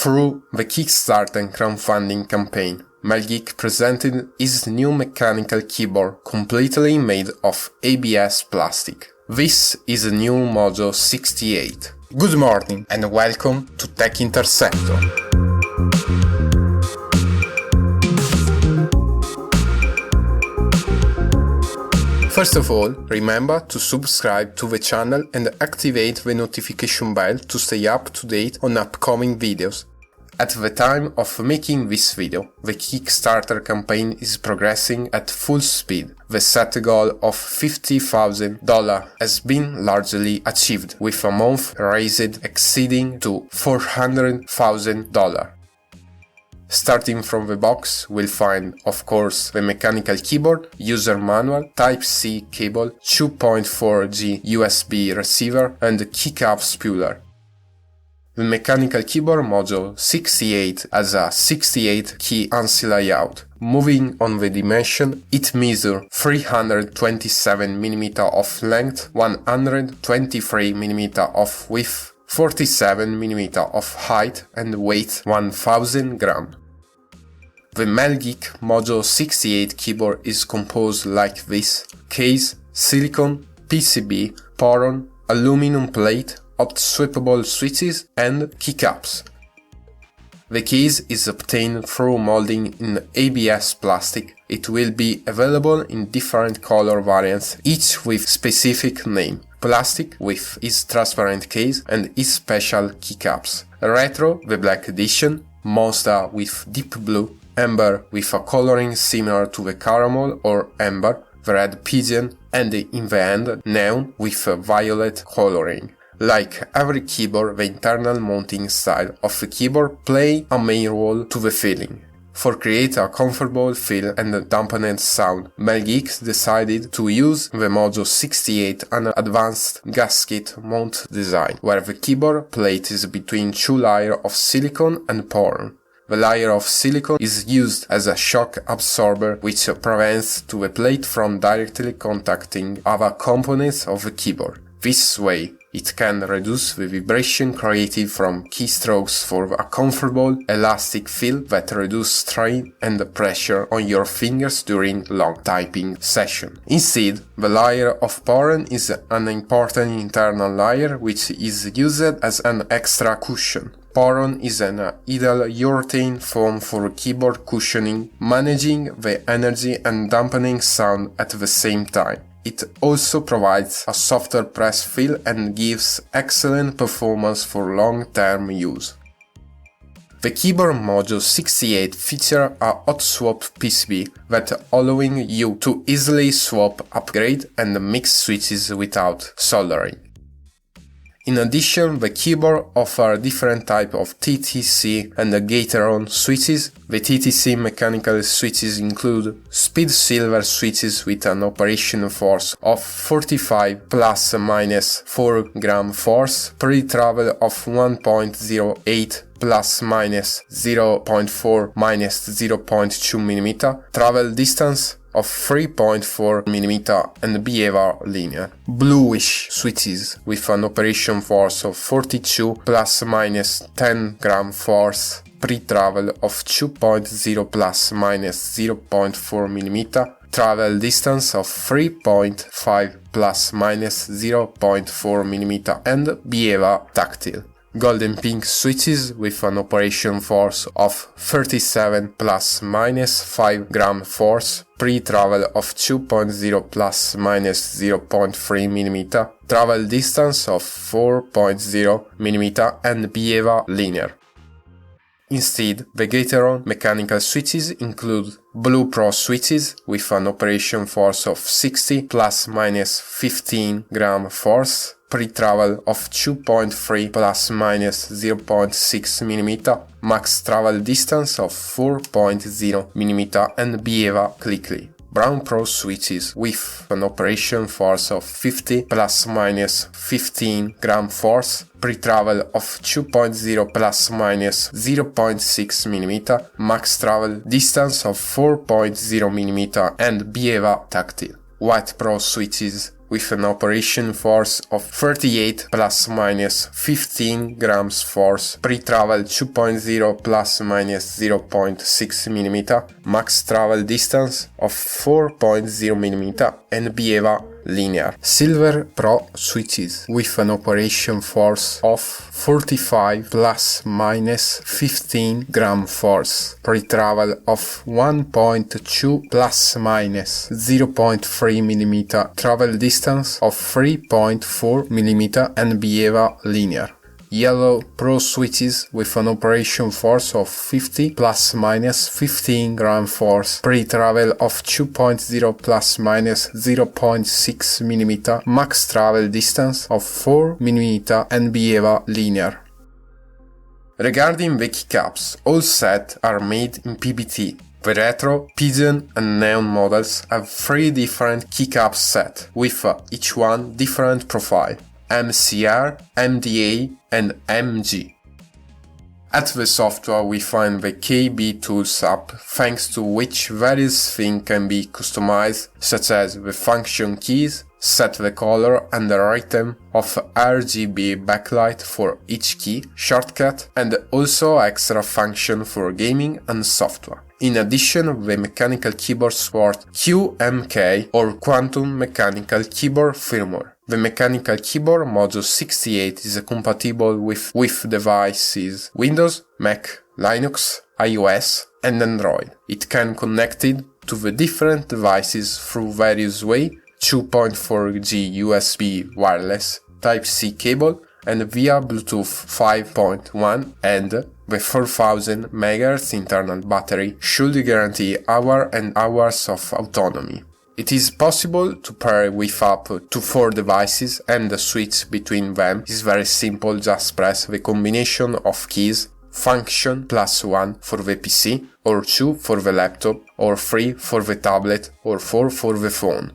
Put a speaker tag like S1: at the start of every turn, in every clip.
S1: Through the Kickstarter crowdfunding campaign, Mel Geek presented his new mechanical keyboard completely made of ABS plastic. This is a new Mojo 68. Good morning and welcome to Tech Interceptor. First of all, remember to subscribe to the channel and activate the notification bell to stay up to date on upcoming videos. At the time of making this video, the Kickstarter campaign is progressing at full speed. The set goal of $50,000 has been largely achieved, with a month raised exceeding to $400,000. Starting from the box, we'll find, of course, the mechanical keyboard, user manual, Type-C cable, 2.4G USB receiver, and keycap spooler. The mechanical keyboard Mojo 68 has a 68 key ANSI layout. Moving on the dimension, it measures 327mm of length, 123mm of width, 47mm of height, and weight 1000 grams. The Mel Geek Mojo 68 keyboard is composed like this: case, silicone, PCB, Poron, aluminum plate, hot swappable switches, and keycaps. The case is obtained through molding in ABS plastic. It will be available in different color variants, each with specific name. Plastic with its transparent case and its special keycaps. Retro, the black edition. Monster with deep blue. Amber with a coloring similar to the caramel or amber. The red pigeon. And in the end, neon with a violet coloring. Like every keyboard, the internal mounting style of the keyboard play a main role to the feeling. For create a comfortable feel and a dampened sound, Mel Geek decided to use the Mojo 68 an advanced gasket mount design, where the keyboard plate is between two layers of silicone and Poron. The layer of silicone is used as a shock absorber, which prevents the plate from directly contacting other components of the keyboard. This way, it can reduce the vibration created from keystrokes for a comfortable, elastic feel that reduces strain and pressure on your fingers during long typing session. Instead, the layer of Poron is an important internal layer which is used as an extra cushion. Poron is an ideal urethane foam for keyboard cushioning, managing the energy and dampening sound at the same time. It also provides a softer press feel and gives excellent performance for long-term use. The keyboard Mojo 68 features a hot swap PCB that allowing you to easily swap, upgrade, and mix switches without soldering. In addition, the keyboard offers different types of TTC and Gateron switches. The TTC mechanical switches include speed silver switches with an operation force of 45 plus minus 4 gram force, pre-travel of 1.08 plus minus 0.4 minus 0.2 mm, travel distance of 3.4 mm and behavior linear. Bluish switches with an operation force of 42 plus minus 10 gram force, pre-travel of 2.0 plus minus 0.4 mm, travel distance of 3.5 plus minus 0.4 mm and behavior tactile. Golden pink switches with an operation force of 37 plus minus 5 gram force, pre-travel of 2.0 plus minus 0.3 mm, travel distance of 4.0 mm and behavior linear. Instead, the Gateron mechanical switches include Blue Pro switches with an operation force of 60 plus minus 15 gram force, pre-travel of 2.3 plus minus 0.6 mm, max travel distance of 4.0 mm and behavior quickly. Brown Pro switches with an operation force of 50 plus minus 15 gram force, pre-travel of 2.0 plus minus 0.6 mm, max travel distance of 4.0 mm and behavior tactile. White Pro switches with an operation force of 38 plus minus 15 grams force, pre-travel 2.0 plus minus 0.6 mm, max travel distance of 4.0 mm, and BEVA linear. Silver Pro switches with an operation force of 45 plus minus 15 gram force, pre-travel of 1.2 plus minus 0.3 mm, travel distance of 3.4 mm, and BEVA linear. Yellow Pro switches with an operation force of 50 plus minus 15 gram force, pre-travel of 2.0 plus minus 0.6 mm, max travel distance of 4 mm, and BEVA linear. Regarding the keycaps, all sets are made in PBT. The Retro, Pigeon and Neon models have 3 different keycap sets, with each one different profile: MCR, MDA and MG. At the software we find the KB Tools app, thanks to which various things can be customized, such as the function keys, set the color and the rhythm of RGB backlight for each key, shortcut, and also extra function for gaming and software. In addition, the mechanical keyboard supports QMK or Quantum Mechanical Keyboard firmware. The mechanical keyboard Mojo 68 is compatible with devices Windows, Mac, Linux, iOS and Android. It can connect it to the different devices through various ways: 2.4G USB wireless, Type-C cable, and via Bluetooth 5.1, and the 4000 mAh internal battery should guarantee hours and hours of autonomy. It is possible to pair with up to 4 devices, and the switch between them is very simple. Just press the combination of keys, function +1 for the PC, or 2 for the laptop, or 3 for the tablet, or 4 for the phone.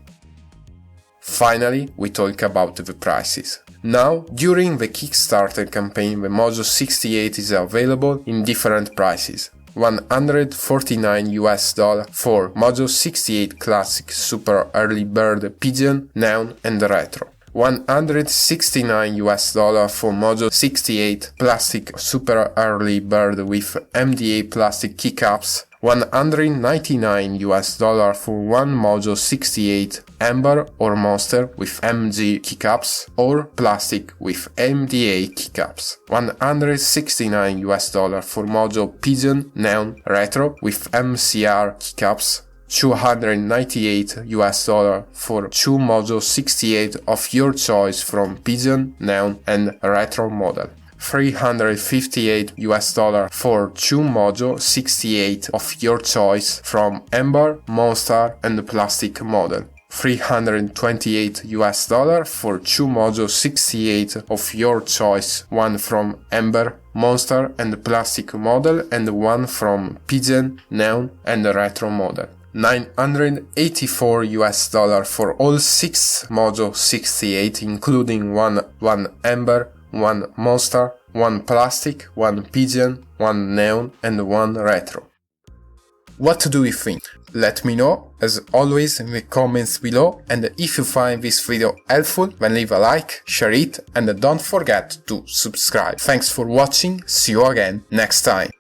S1: Finally, we talk about the prices. Now, during the Kickstarter campaign, the Mojo 68 is available in different prices. $149 for Mojo 68 Classic Super Early Bird Pigeon, Neon and Retro. $169 for Mojo 68 Plastic Super Early Bird with MDA plastic keycaps. $199 for one Mojo 68 Amber or Monster with MG keycaps or plastic with MDA keycaps. $169 for Mojo Pigeon Neon Retro with MCR keycaps. $298 for 2 Mojo 68 of your choice from Pigeon, Neon and Retro model. $358 for 2 Mojo 68 of your choice from Amber, Monster and Plastic model. $328 for 2 Mojo 68 of your choice, one from Amber, Monster and Plastic model and one from Pigeon, Neon and Retro model. $984 for all 6 Mojo 68, including one Amber, 1 Monster, 1 Plastic, 1 Pigeon, 1 Neon and 1 Retro. What do you think? Let me know, as always, in the comments below, and if you find this video helpful, then leave a like, share it, and don't forget to subscribe. Thanks for watching, see you again next time.